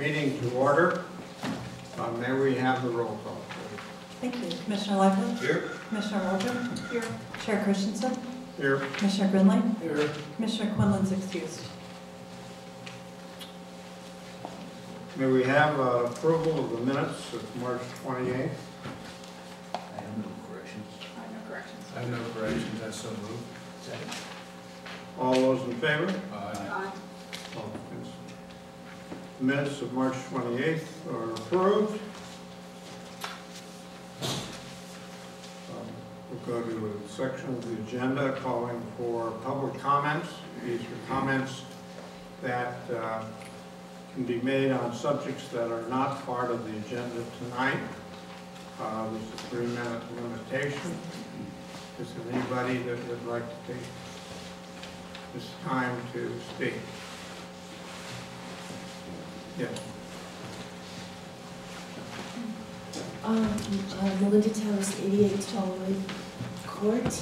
meeting to order. May we have the roll call, please? Thank you. Commissioner Lively? Here. Commissioner Waldron? Here. Chair Christensen? Here. Commissioner Grinley? Here. Commissioner Quinlan's excused. May we have approval of the minutes of March 28th? I have no corrections. I have no corrections, I so move. Second. All those in favor? Aye. Minutes of March 28th are approved. We'll go to a section of the agenda calling for public comments. These are comments that can be made on subjects that are not part of the agenda tonight. There's a 3-minute limitation. Is there anybody that would like to take this time to speak? Yes. Melinda Towers, 88 Tallwood Court,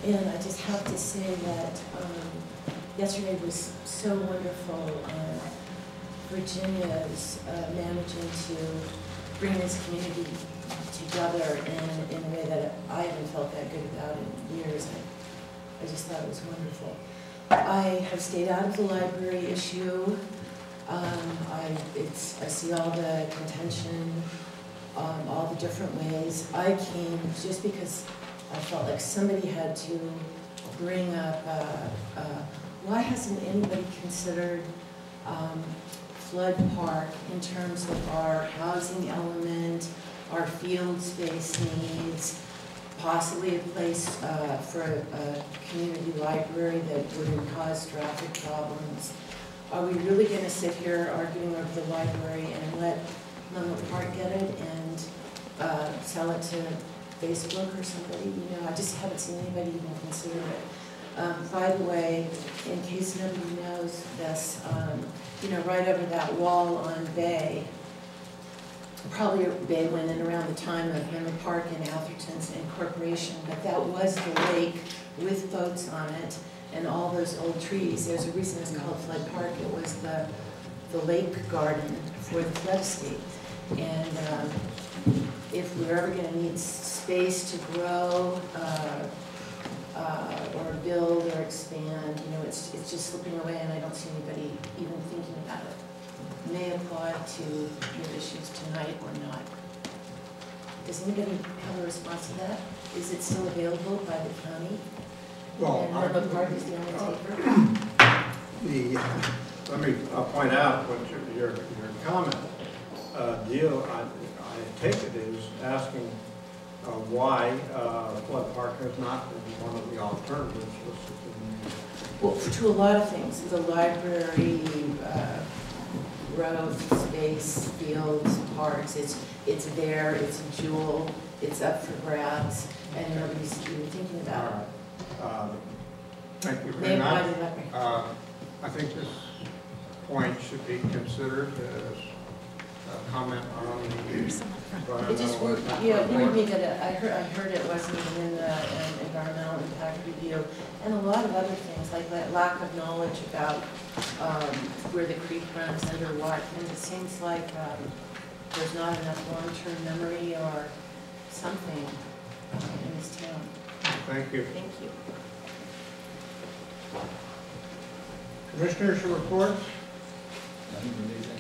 and I just have to say that yesterday was so wonderful. Virginia's managing to bring this community together in a way that I haven't felt that good about in years. I just thought it was wonderful. I have stayed out of the library issue. I see all the contention, all the different ways. I came just because I felt like somebody had to bring up, why hasn't anybody considered Flood Park in terms of our housing element, our field space needs, possibly a place for a community library that wouldn't cause traffic problems. Are we really going to sit here arguing over the library and let Menlo Park get it and sell it to Facebook or somebody? You know, I just haven't seen anybody even consider it. By the way, in case nobody knows this, you know, right over that wall on Bay, probably Bay went in around the time of Menlo Park and Atherton's incorporation, but that was the lake with boats on it and all those old trees. There's a reason it's called Flood Park. It was the lake garden for the flood estate. And if we're ever going to need space to grow or build or expand, you know, it's just slipping away, and I don't see anybody even thinking about it. May apply to your issues tonight or not. Does anybody have a response to that? Is it still available by the county? Well, and Menlo Park is the only taker? Let me point out what your comment deal, I take it, is asking why Flood Park has not been one of the alternatives listed in the... Well, to a lot of things. The library, growth, space, fields, parks, it's there, it's a jewel, it's up for grabs, and nobody's even thinking about it. Thank you very much. I think this point should be considered as a comment on the It just worried me that I heard it wasn't even in the environmental impact review, and a lot of other things like that lack of knowledge about where the creek runs under what, and it seems like there's not enough long-term memory or something in this town. Thank you. Thank you. Commissioners, your reports? Nothing from me, thank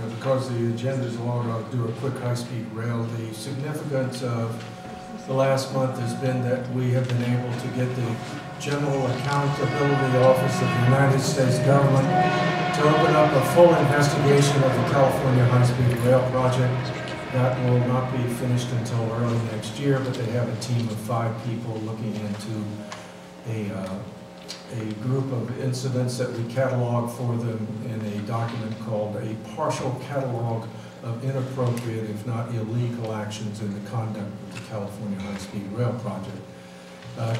you. Because the agenda is long, I'll do a quick high-speed rail. The significance of the last month has been that we have been able to get the General Accountability Office of the United States Government to open up a full investigation of the California high-speed rail project. That will not be finished until early next year, but they have a team of 5 people looking into a group of incidents that we catalog for them in a document called a partial catalog of inappropriate, if not illegal, actions in the conduct of the California high-speed rail project.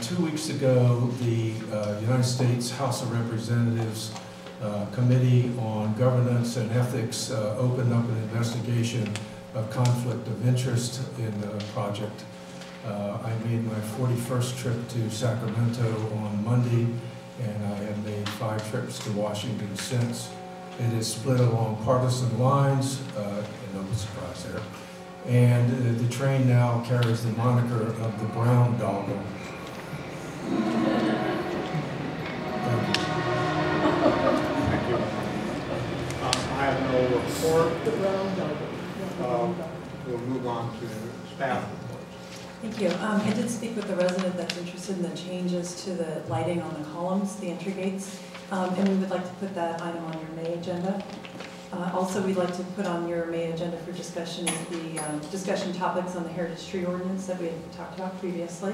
2 weeks ago, the United States House of Representatives Committee on Governance and Ethics opened up an investigation of conflict of interest in the project. I made my 41st trip to Sacramento on Monday, and I have made 5 trips to Washington since. It is split along partisan lines, no surprise there. And the train now carries the moniker of the brown doggle. Thank you. Thank you. I have no report. The brown dog. We'll move on to staff reports. Thank you. I did speak with the resident that's interested in the changes to the lighting on the columns, the entry gates, and we would like to put that item on your May agenda. Also, we'd like to put on your May agenda for discussion the discussion topics on the heritage tree ordinance that we had talked about previously.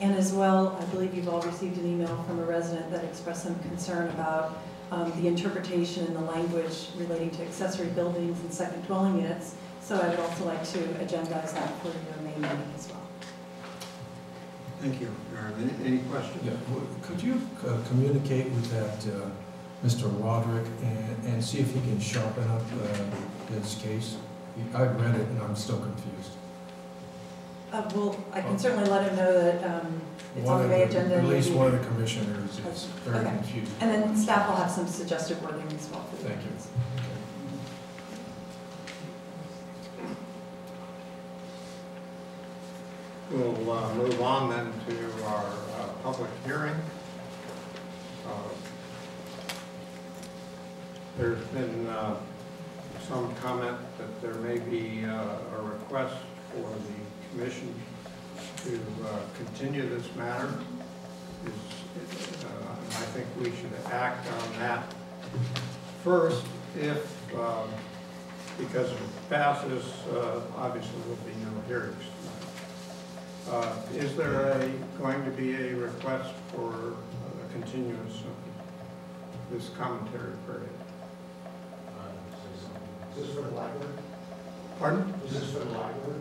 And as well, I believe you've all received an email from a resident that expressed some concern about the interpretation and the language relating to accessory buildings and second dwelling units. So I would also like to agendize that for your May meeting as well. Thank you. Any questions? Yeah, could you communicate with that Mr. Roderick and see if he can sharpen up his case? I've read it and I'm still confused. Well, I can certainly let him know that it's on the May agenda. At least one of the commissioners is very Okay. confused. And then staff will have some suggested wording as well for the Thank you. ordinance. We'll move on then to our public hearing. There's been some comment that there may be a request for the commission to continue this matter. I think we should act on that first. If, because if it passes, obviously there will be no hearings tonight. Is there going to be a request for a continuance of this commentary period? Is this for the library? Pardon? Is this for the library?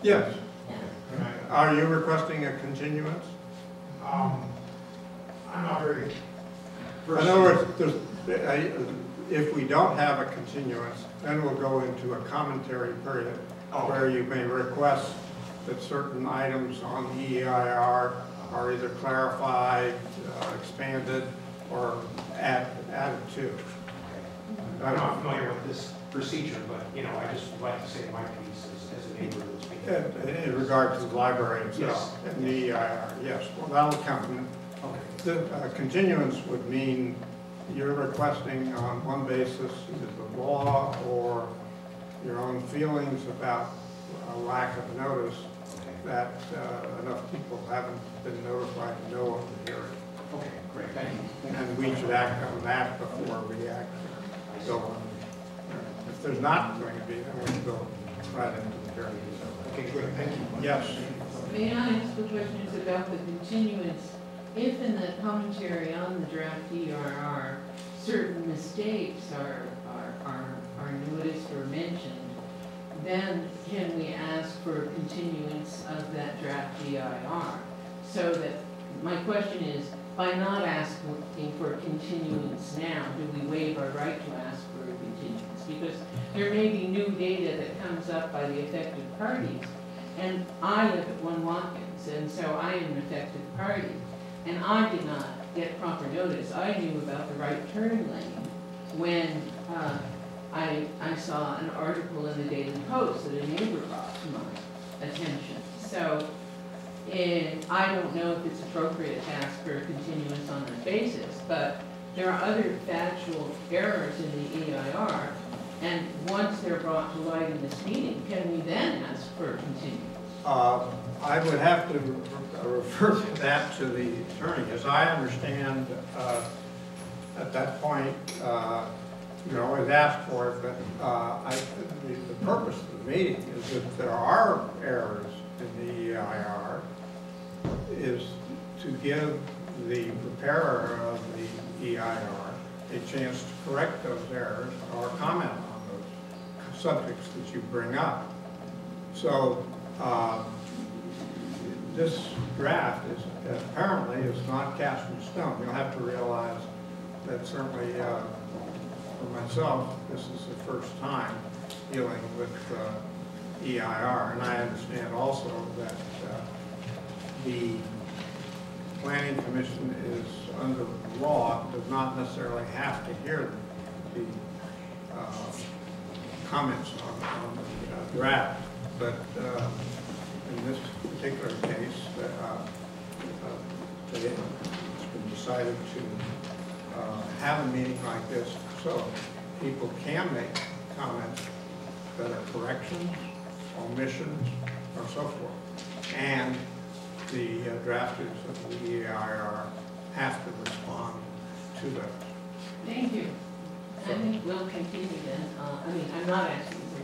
Yes. Are you requesting a continuance? I'm not very. In other words, if we don't have a continuance, then we'll go into a commentary period where you may request that certain items on the EIR are either clarified, expanded, or added to. I'm not familiar with this procedure, but, you know, I just would like to say my piece as a neighbor that's being. In regard to the library itself, and the EIR, yes, well, that'll come. The continuance would mean you're requesting on one basis either the law or your own feelings about a lack of notice that enough people haven't been notified to know of the hearing. Okay, great, thank you. And we should act on that before we act. So if there's not going to be, then we can go right into the hearing. Okay, good, thank you. Yes. May I ask a question about the continuance? If in the commentary on the draft ERR, certain mistakes are noticed or mentioned, then can we ask for a continuance of that draft EIR? So that, my question is, by not asking for a continuance now, do we waive our right to ask for a continuance? Because there may be new data that comes up by the affected parties, and I live at 1 Watkins, and so I am an affected party, and I did not get proper notice. I knew about the right turn lane when I saw an article in the Daily Post that a neighbor brought to my attention. So I don't know if it's appropriate to ask for a continuance on that basis, but there are other factual errors in the EIR, and once they're brought to light in this meeting, can we then ask for a continuance? I would have to refer that to the attorney. As I understand, at that point, you always ask for it, but the purpose of the meeting is if there are errors in the EIR, is to give the preparer of the EIR a chance to correct those errors or comment on those subjects that you bring up. So this draft is apparently is not cast in stone. You'll have to realize that certainly for myself, this is the first time dealing with EIR, and I understand also that the Planning Commission is under law, does not necessarily have to hear the comments on the draft, but in this particular case, it's been decided to have a meeting like this so people can make comments that are corrections, omissions, or so forth. And the drafters of the EIR have to respond to those. Thank you. I think we'll continue then. I mean, I'm not asking for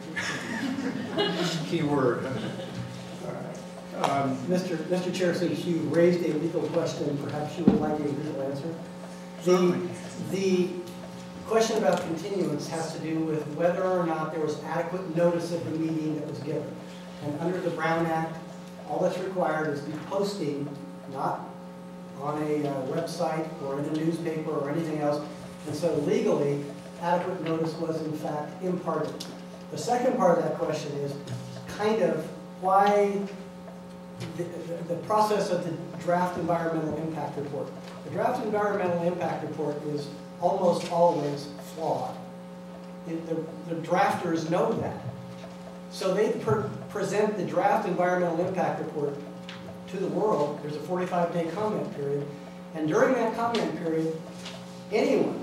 just. Key word. Mr. Chair, since you raised a legal question, perhaps you would like a legal answer? Certainly. The question about continuance has to do with whether or not there was adequate notice of the meeting that was given. And under the Brown Act, all that's required is the posting, not on a website or in a newspaper or anything else. And so legally, adequate notice was in fact imparted. The second part of that question is kind of why the process of the draft environmental impact report. The draft environmental impact report is almost always flawed. The drafters know that. So they present the draft environmental impact report to the world. There's a 45-day comment period. And during that comment period, anyone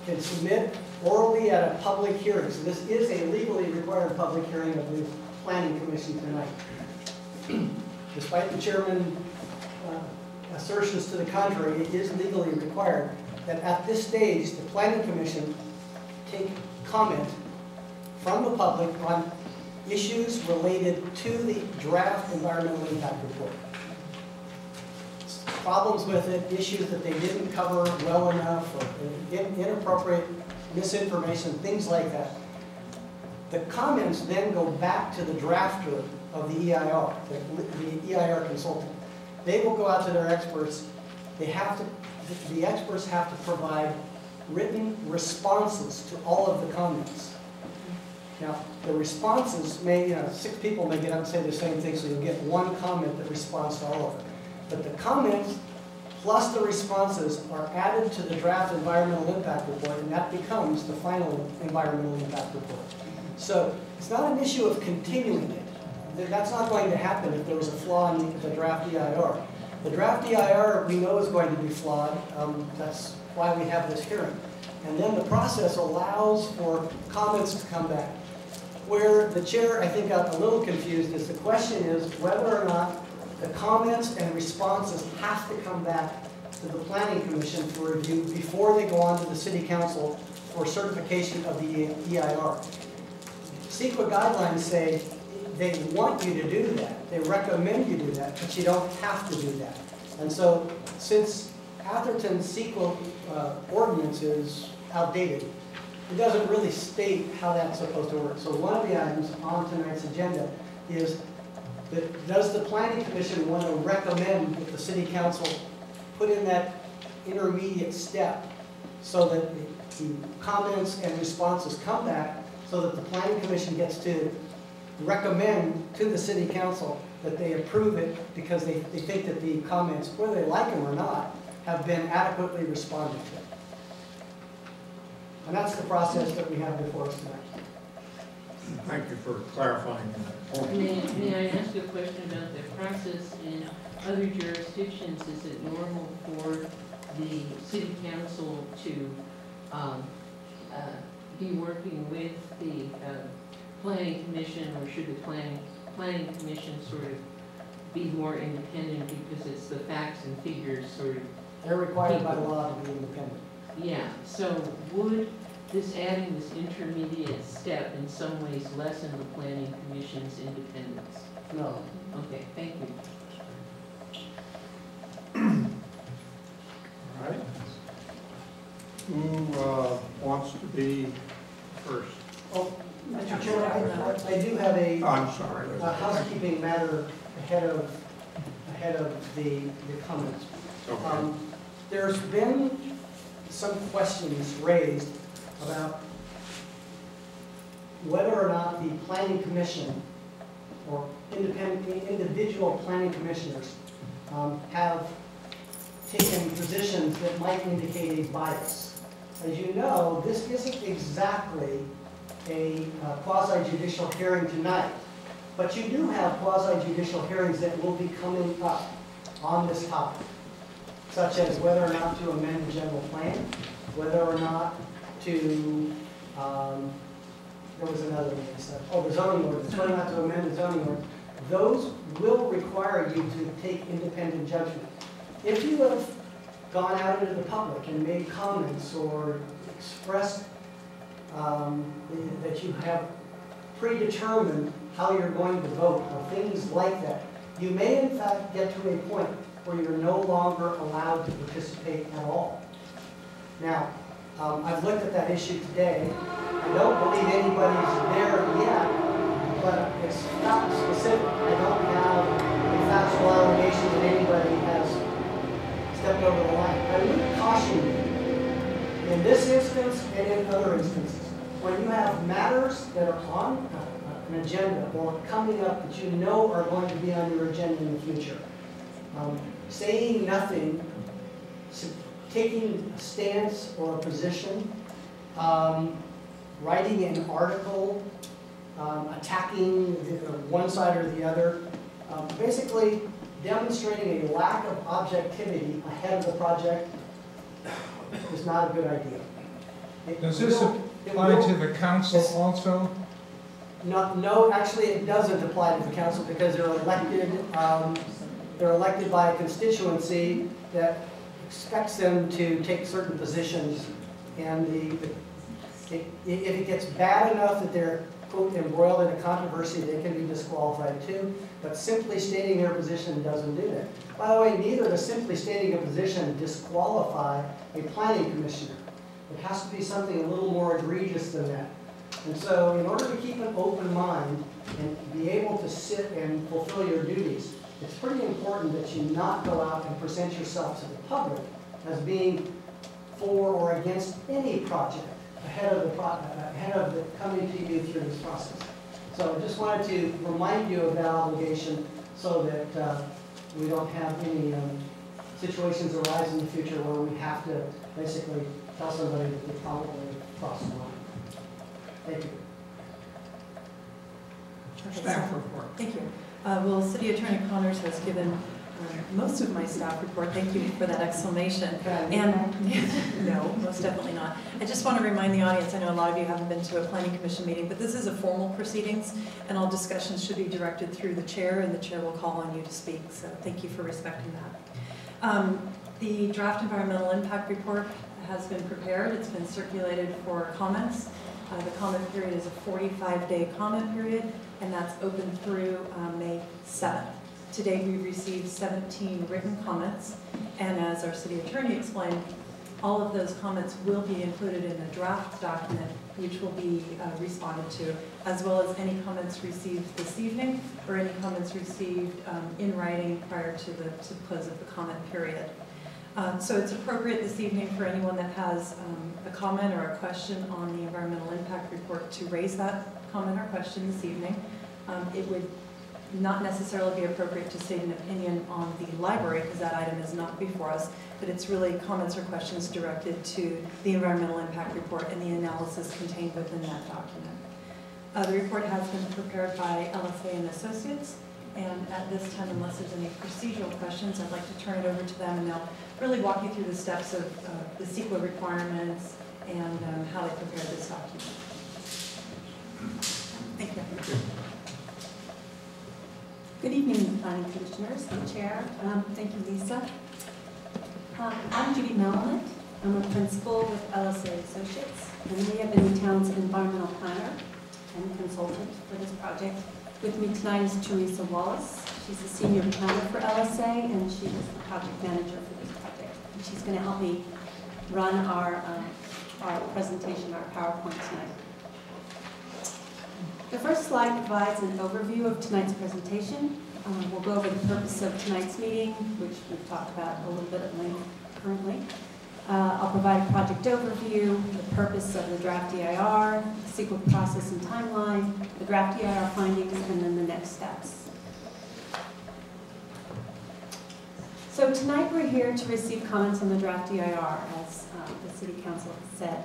can submit orally at a public hearing. So this is a legally required public hearing of the Planning Commission tonight. Despite the chairman's assertions to the contrary, it is legally required that at this stage, the Planning Commission take comment from the public on issues related to the draft environmental impact report. Problems with it, issues that they didn't cover well enough, or inappropriate misinformation, things like that. The comments then go back to the drafter of the EIR, the EIR consultant. They will go out to their experts. The experts have to provide written responses to all of the comments. Now, the responses may, 6 people may get up and say the same thing, so you'll get one comment that responds to all of it. But the comments plus the responses are added to the draft environmental impact report, and that becomes the final environmental impact report. So it's not an issue of continuing it. That's not going to happen if there was a flaw in the draft EIR. The draft EIR we know is going to be flawed. That's why we have this hearing. And then the process allows for comments to come back. Where the chair, I think, got a little confused is the question is whether or not the comments and responses have to come back to the Planning Commission for review before they go on to the City Council for certification of the EIR. CEQA guidelines say they want you to do that. They recommend you do that, but you don't have to do that. And so since Atherton's CEQA ordinance is outdated, it doesn't really state how that's supposed to work. So one of the items on tonight's agenda is that does the Planning Commission want to recommend that the City Council put in that intermediate step so that the comments and responses come back so that the Planning Commission gets to recommend to the City Council that they approve it because they think that the comments, whether they like them or not, have been adequately responded to. And that's the process that we have before us tonight. Thank you for clarifying that point. May I ask you a question about the process in other jurisdictions? Is it normal for the City Council to be working with the Planning Commission, or should the Planning Commission sort of be more independent because it's the facts and figures sort of? They're required by law to be independent. Yeah, so would adding this intermediate step in some ways lessen the Planning Commission's independence? No. Okay, thank you. All right. Who wants to be first? Oh, Mr. Chairman, I do have I'm sorry. a housekeeping matter ahead of the comments. Okay. There's been some questions raised about whether or not the Planning Commission or individual planning commissioners have taken positions that might indicate a bias. as you know, this isn't exactly a quasi-judicial hearing tonight, but you do have quasi-judicial hearings that will be coming up on this topic, such as whether or not to amend the general plan, whether or not to, there was another one that said, the zoning ordinance, whether or not to amend the zoning ordinance. Those will require you to take independent judgment. If you have gone out into the public and made comments or expressed that you have predetermined how you're going to vote or things like that, you may in fact get to a point where you're no longer allowed to participate at all. Now, I've looked at that issue today. I don't believe anybody's there yet, but it's not specific. I don't have a factual allegation that anybody has stepped over the line. I would caution you, in this instance and in other instances, when you have matters that are on an agenda or coming up that you know are going to be on your agenda in the future, saying nothing, taking a stance or a position, writing an article, attacking one side or the other, basically demonstrating a lack of objectivity ahead of the project is not a good idea. Does this apply to the council also? No, actually it doesn't apply to the council because they're elected by a constituency that expects them to take certain positions, and if it gets bad enough that they're, quote, embroiled in a controversy, they can be disqualified too, but simply stating their position doesn't do that. By the way, neither does simply stating a position disqualify a planning commissioner. It has to be something a little more egregious than that. And so in order to keep an open mind and be able to sit and fulfill your duties, it's pretty important that you not go out and present yourself to the public as being for or against any project ahead of the coming to you through this process. So I just wanted to remind you of that obligation so that we don't have any situations arise in the future where we have to basically tell somebody that they probably crossed the line. Thank you. Okay, Staff so- report. Thank you. Well, City Attorney Connors has given most of my staff report. Thank you for that explanation. And no, most definitely not. I just want to remind the audience, I know a lot of you haven't been to a planning commission meeting, but this is a formal proceedings and all discussions should be directed through the chair and the chair will call on you to speak. So thank you for respecting that. The draft environmental impact report has been prepared. It's been circulated for comments. The comment period is a 45-day comment period, and that's open through May 7th. To date, we've received 17 written comments, and as our city attorney explained, all of those comments will be included in the draft document, which will be responded to, as well as any comments received this evening or any comments received in writing prior to the close of the comment period. So it's appropriate this evening for anyone that has a comment or a question on the environmental impact report to raise that comment or question this evening. It would not necessarily be appropriate to state an opinion on the library because that item is not before us, but it's really comments or questions directed to the environmental impact report and the analysis contained within that document. The report has been prepared by LSA and Associates, and at this time, unless there's any procedural questions, I'd like to turn it over to them, and they'll really walk you through the steps of the CEQA requirements and how they prepare this document. Thank you. Good evening, planning commissioners and chair. Thank you, Lisa. I'm Judy Melnick. I'm a principal with LSA Associates, and we have been the town's environmental planner and consultant for this project. With me tonight is Teresa Wallace. She's a senior planner for LSA, and she is the project manager for this project. And she's going to help me run our presentation, our PowerPoint tonight. The first slide provides an overview of tonight's presentation. We'll go over the purpose of tonight's meeting, which we've talked about a little bit at length currently. I'll provide a project overview, the purpose of the draft EIR, the CEQA process and timeline, the draft EIR findings, and then the next steps. So So tonight we're here to receive comments on the draft DIR, as the City Council said.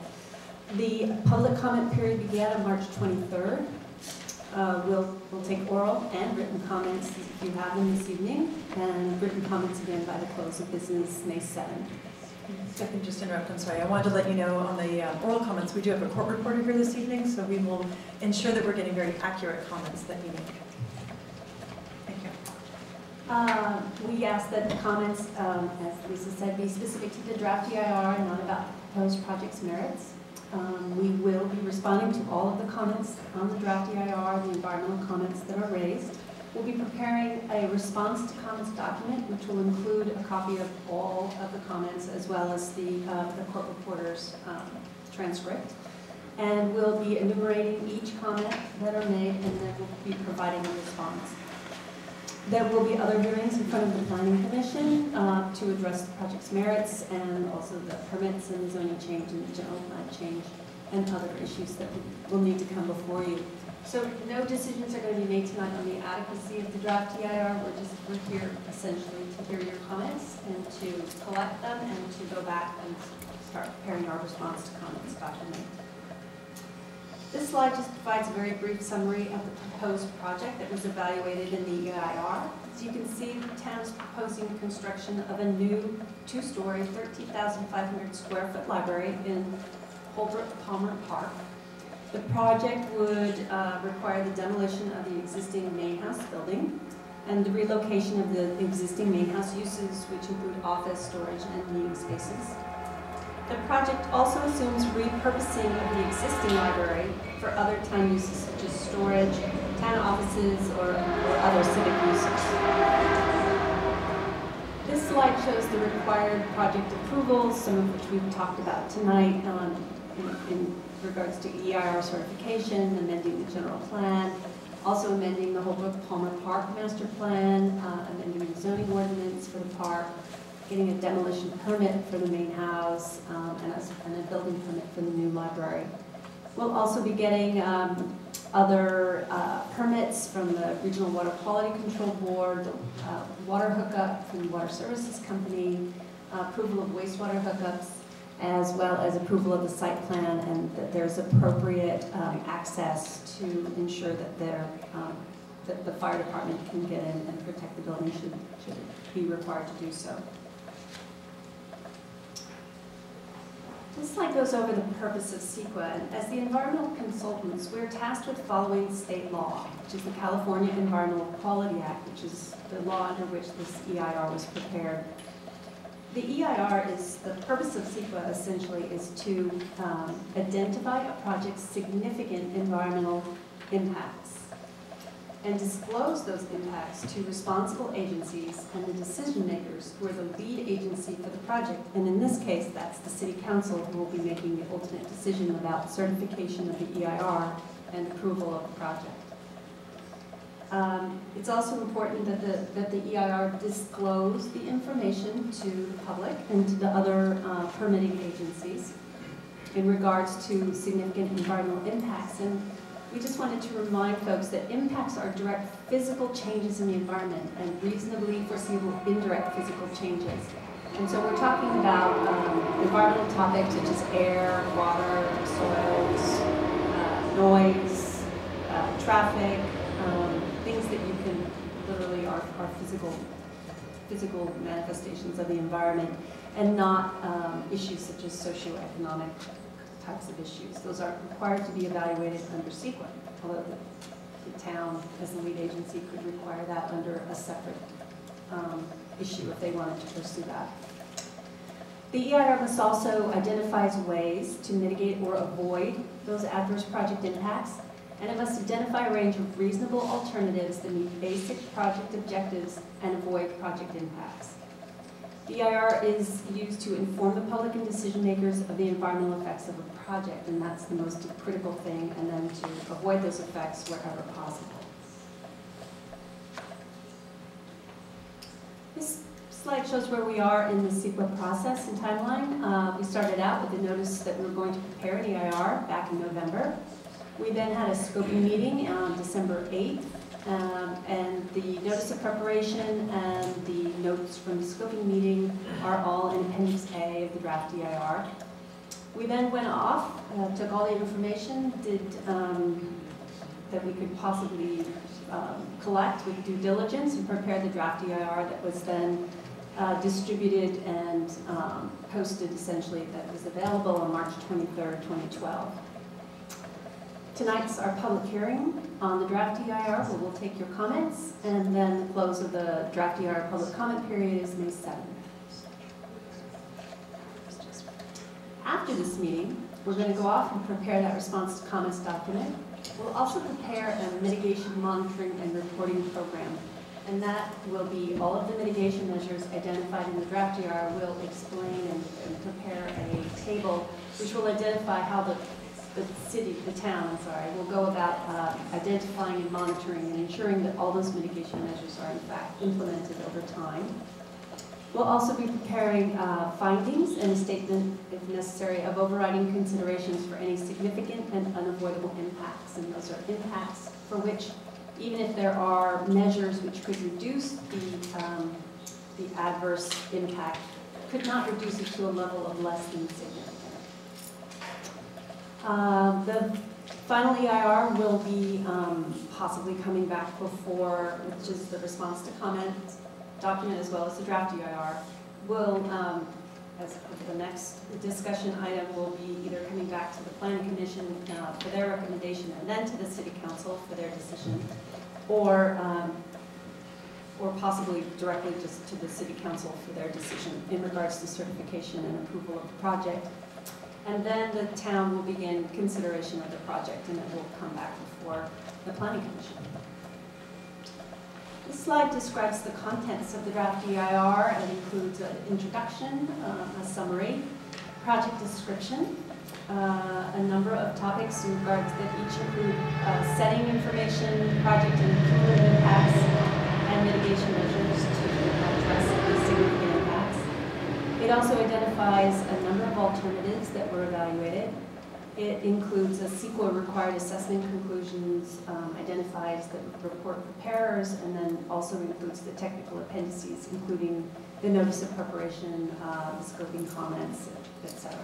The public comment period began on March 23rd. We'll take oral and written comments if you have them this evening, and written comments again by the close of business May 7th. If I can just interrupt, I'm sorry. I wanted to let you know on the oral comments, we do have a court reporter here this evening, so we will ensure that we're getting very accurate comments that you make. Thank you. We ask that the comments, as Lisa said, be specific to the draft DIR and not about the proposed project's merits. We will be responding to all of the comments on the draft DIR, the environmental comments that are raised. We'll be preparing a response to comments document, which will include a copy of all of the comments as well as the court reporter's transcript. And we'll be enumerating each comment that are made, and then we'll be providing a response. There will be other hearings in front of the Planning Commission to address the project's merits and also the permits and the zoning change and the general plan change and other issues that will need to come before you. So no decisions are going to be made tonight on the adequacy of the draft DIR. We're here essentially to hear your comments and to collect them and to go back and start preparing our response to comments document. This slide just provides a very brief summary of the proposed project that was evaluated in the EIR. As you can see, the town is proposing construction of a new two-story, 13,500 square foot library in Holbrook-Palmer Park. The project would require the demolition of the existing main house building and the relocation of the existing main house uses, which include office, storage, and meeting spaces. The project also assumes repurposing of the existing library for other town uses such as storage, town offices, or other civic uses. This slide shows the required project approvals, some of which we've talked about tonight in regards to EIR certification, amending the general plan, also amending the Holbrook-Palmer Park master plan, amending the zoning ordinance for the park, getting a demolition permit for the main house, and a building permit for the new library. We'll also be getting other permits from the Regional Water Quality Control Board, the water hookup from the Water Services Company, approval of wastewater hookups, as well as approval of the site plan, and that there's appropriate access to ensure that that the fire department can get in and protect the building should it be required to do so. This slide goes over the purpose of CEQA, and as the environmental consultants, we're tasked with following state law, which is the California Environmental Quality Act, which is the law under which this EIR was prepared. The EIR the purpose of CEQA essentially is to identify a project's significant environmental impacts and disclose those impacts to responsible agencies and the decision makers who are the lead agency for the project. And in this case, that's the City Council who will be making the ultimate decision about certification of the EIR and approval of the project. It's also important that the EIR disclose the information to the public and to the other permitting agencies in regards to significant environmental impacts. And we just wanted to remind folks that impacts are direct physical changes in the environment and reasonably foreseeable indirect physical changes. And so we're talking about environmental topics such as air, water, soils, noise, traffic, things that you can literally are physical manifestations of the environment, and not issues such as socioeconomic types of issues. Those are required to be evaluated under CEQA, although the town, as the lead agency, could require that under a separate issue if they wanted to pursue that. The EIR must also identify ways to mitigate or avoid those adverse project impacts, and it must identify a range of reasonable alternatives that meet basic project objectives and avoid project impacts. The EIR is used to inform the public and decision makers of the environmental effects of a project, and that's the most critical thing, and then to avoid those effects wherever possible. This slide shows where we are in the CEQA process and timeline. We started out with the notice that we were going to prepare an EIR back in November. We then had a scoping meeting on December 8th And the notice of preparation and the notes from the scoping meeting are all in Appendix A of the draft DIR. We then went off, took all the information, did that we could possibly collect with due diligence and prepared the draft DIR that was then distributed and posted, essentially, that was available on March 23rd, 2012. Tonight's our public hearing on the draft DIR, where we'll take your comments, and then the close of the draft DIR public comment period is May 7th. After this meeting, we're going to go off and prepare that response to comments document. We'll also prepare a mitigation monitoring and reporting program, and that will be all of the mitigation measures identified in the draft DIR. Will explain and prepare a table which will identify how the town, will go about identifying and monitoring and ensuring that all those mitigation measures are in fact implemented over time. We'll also be preparing findings and a statement, if necessary, of overriding considerations for any significant and unavoidable impacts. And those are impacts for which, even if there are measures which could reduce the adverse impact, could not reduce it to a level of less than significant. The final EIR will be possibly coming back before, which is the response to comment document as well as the draft EIR. Will, as the next discussion item, will be either coming back to the Planning Commission for their recommendation and then to the City Council for their decision, or possibly directly just to the City Council for their decision in regards to certification and approval of the project. And then the town will begin consideration of the project, and it will come back before the Planning Commission. This slide describes the contents of the draft EIR. It includes an introduction, a summary, project description, a number of topics in regards that each include setting information, project and cumulative impacts, and mitigation measures to address the significant impacts. It also identifies a number of alternatives that were evaluated. It includes a CEQA required assessment conclusions, identifies the report preparers, and then also includes the technical appendices, including the notice of preparation, the scoping comments, etc.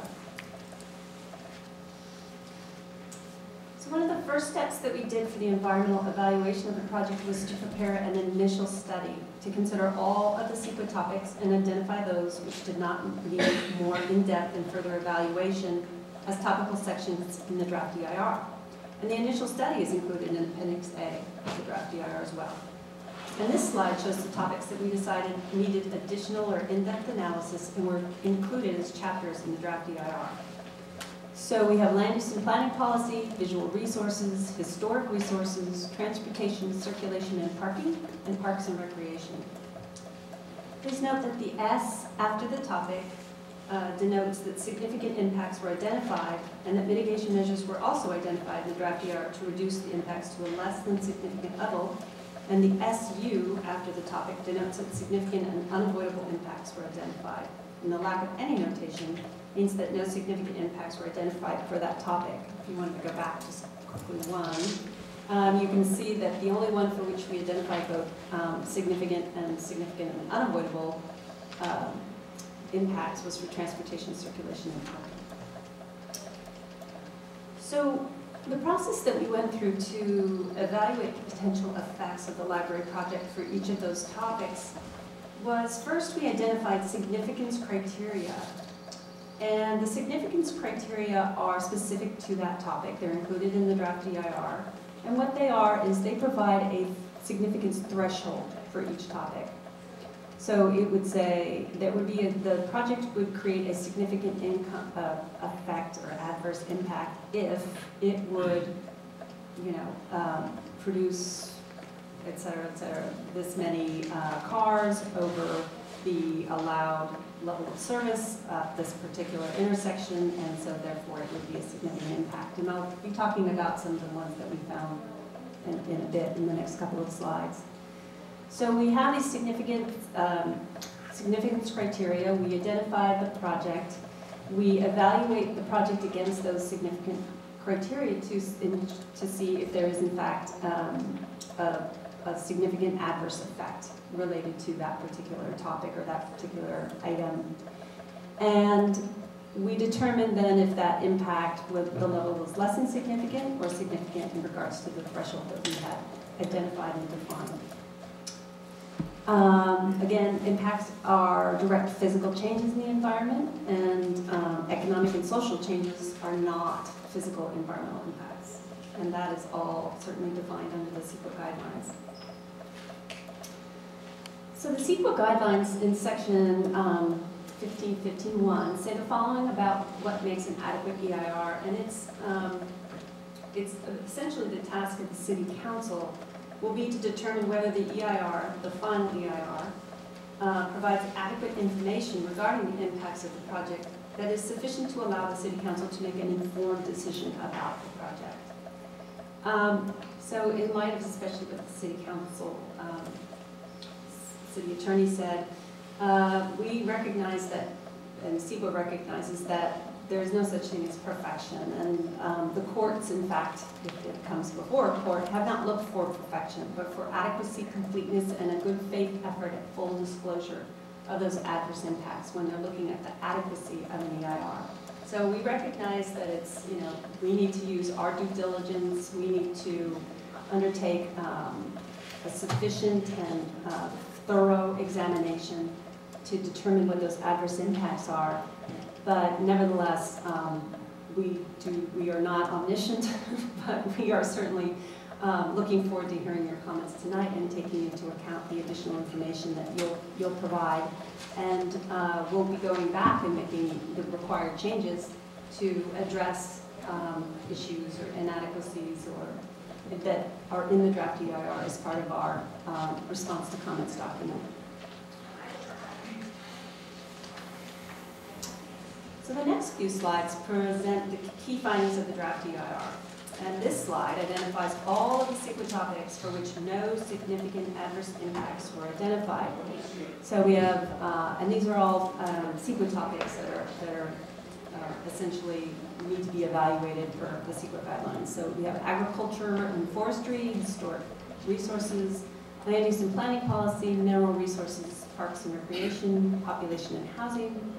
So one of the first steps that we did for the environmental evaluation of the project was to prepare an initial study to consider all of the CEQA topics and identify those which did not need more in-depth and further evaluation as topical sections in the draft EIR. And the initial study is included in Appendix A of the draft EIR as well. And this slide shows the topics that we decided needed additional or in-depth analysis and were included as chapters in the draft EIR. So we have land use and planning policy, visual resources, historic resources, transportation, circulation and parking, and parks and recreation. Please note that the S after the topic denotes that significant impacts were identified and that mitigation measures were also identified in the draft EIR to reduce the impacts to a less than significant level. And the SU after the topic denotes that significant and unavoidable impacts were identified. And the lack of any notation means that no significant impacts were identified for that topic. If you wanted to go back just quickly one, you can see that the only one for which we identified both significant and unavoidable impacts was for transportation, circulation, and parking. So the process that we went through to evaluate the potential effects of the library project for each of those topics was first we identified significance criteria. And the significance criteria are specific to that topic. They're included in the draft EIR. And what they are is they provide a significance threshold for each topic. So it would say there would be the project would create a significant effect or adverse impact if it would, produce, et cetera, this many cars over the allowed level of service at this particular intersection, and so therefore it would be a significant impact. And I'll be talking about some of the ones that we found in a bit in the next couple of slides. So we have these significance criteria. We identify the project. We evaluate the project against those significant criteria to see if there is in fact a significant adverse effect related to that particular topic or that particular item. And we determined then if that impact, the level was less than significant or significant in regards to the threshold that we had identified and defined. Again, impacts are direct physical changes in the environment, and economic and social changes are not physical environmental impacts. And that is all certainly defined under the CEQA guidelines. So the CEQA guidelines in section 15.15.1 say the following about what makes an adequate EIR, and it's essentially the task of the City Council will be to determine whether the EIR, the final EIR, provides adequate information regarding the impacts of the project that is sufficient to allow the City Council to make an informed decision about the project. So in light of especially what the City Council, City Attorney said, we recognize that, and CEQA recognizes that there is no such thing as perfection, and the courts, in fact, if it comes before a court, have not looked for perfection, but for adequacy, completeness, and a good faith effort at full disclosure of those adverse impacts when they're looking at the adequacy of an EIR. So we recognize that it's, we need to use our due diligence, we need to undertake a sufficient and thorough examination to determine what those adverse impacts are. But nevertheless, we are not omniscient, but we are certainly looking forward to hearing your comments tonight and taking into account the additional information that you'll provide. And we'll be going back and making the required changes to address issues or inadequacies or that are in the draft EIR as part of our response to comments document. So the next few slides present the key findings of the draft EIR. And this slide identifies all of the CEQA topics for which no significant adverse impacts were identified. So we have, and these are all CEQA topics that are essentially need to be evaluated for the CEQA guidelines. So we have agriculture and forestry, historic resources, land use and planning policy, mineral resources, parks and recreation, population and housing.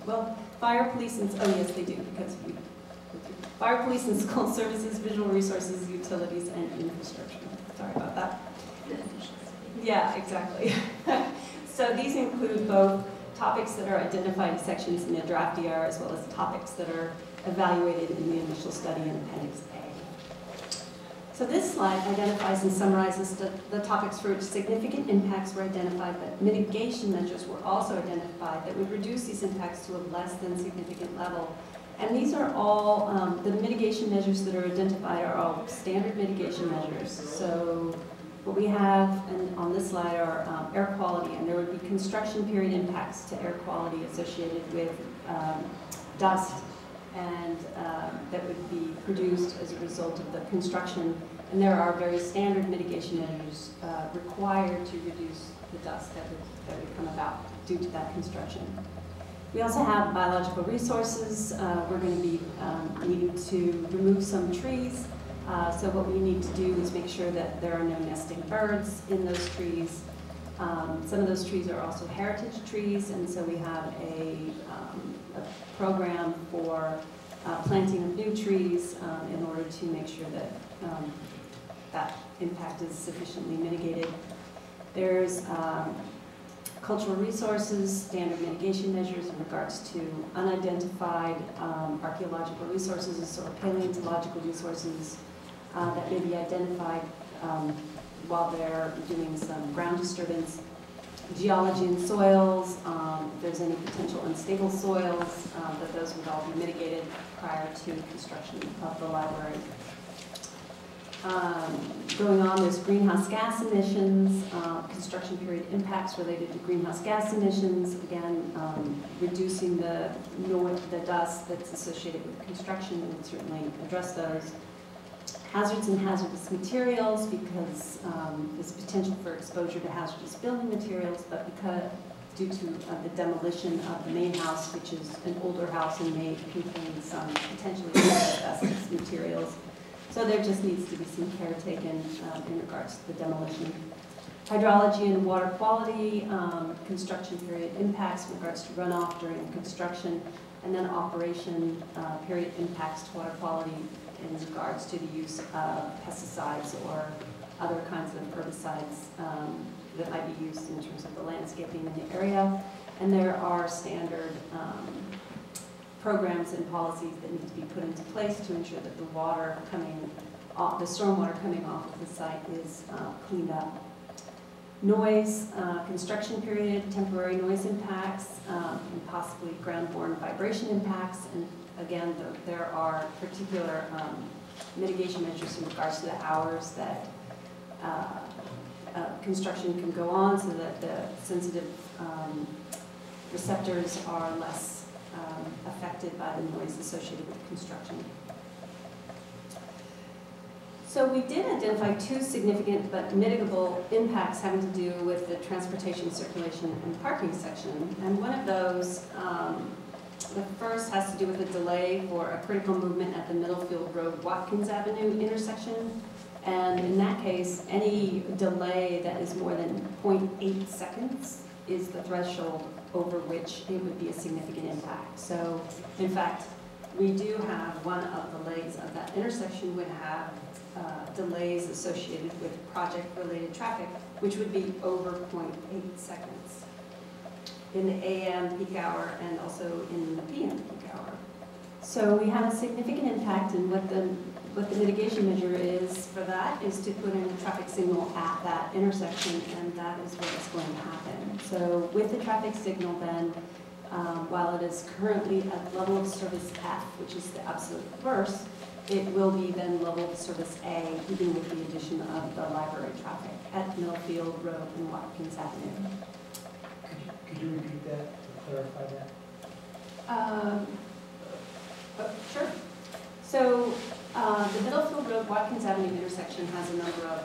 Well, fire, police, and, oh yes, they do, because we, fire, police, and school services, visual resources, utilities, and infrastructure. Sorry about that. Yeah, exactly. So these include both topics that are identified in sections in the draft EIR as well as topics that are evaluated in the initial study in Appendix A. So this slide identifies and summarizes the topics for which significant impacts were identified, but mitigation measures were also identified that would reduce these impacts to a less than significant level. And these are all, the mitigation measures that are identified are all standard mitigation measures. So what we have on this slide are air quality, and there would be construction period impacts to air quality associated with dust and that would be produced as a result of the construction. And there are very standard mitigation measures required to reduce the dust that would come about due to that construction. We also have biological resources. We're going to be needing to remove some trees. So what we need to do is make sure that there are no nesting birds in those trees. Some of those trees are also heritage trees, and so we have a program for planting of new trees in order to make sure that that impact is sufficiently mitigated. There's cultural resources, standard mitigation measures in regards to unidentified archaeological resources or paleontological resources that may be identified while they're doing some ground disturbance. Geology and soils, if there's any potential unstable soils, that those would all be mitigated prior to construction of the library. Going on, there's greenhouse gas emissions, construction period impacts related to greenhouse gas emissions, again, reducing the dust that's associated with construction, and certainly address those. Hazards and hazardous materials, because there's potential for exposure to hazardous building materials, but due to the demolition of the main house, which is an older house and may contain some potentially asbestos materials, So there just needs to be some care taken in regards to the demolition. Hydrology and water quality, construction period impacts in regards to runoff during construction, and then operation period impacts to water quality in regards to the use of pesticides or other kinds of herbicides that might be used in terms of the landscaping in the area. And there are standard programs and policies that need to be put into place to ensure that the water coming off, the stormwater coming off of the site is cleaned up. Noise, construction period, temporary noise impacts, and possibly ground-borne vibration impacts. And again, there are particular mitigation measures in regards to the hours that construction can go on so that the sensitive receptors are less affected by the noise associated with construction. So we did identify two significant but mitigable impacts having to do with the transportation, circulation, and parking section. And one of those, the first has to do with a delay for a critical movement at the Middlefield Road, Watkins Avenue intersection. And in that case, any delay that is more than 0.8 seconds is the threshold over which it would be a significant impact. So, in fact, we do have one of the legs of that intersection would have delays associated with project-related traffic, which would be over 0.8 seconds in the AM peak hour and also in the PM peak hour. So we have a significant impact, and what the mitigation measure is for that is to put in a traffic signal at that intersection, and that is what is going to happen. So with the traffic signal then, while it is currently at level of service F, which is the absolute worst, it will be then level of service A, even with the addition of the library traffic at Middlefield Road and Watkins Avenue. Could you repeat that, to clarify that? Sure. So the Middlefield Road, Watkins Avenue intersection has a number of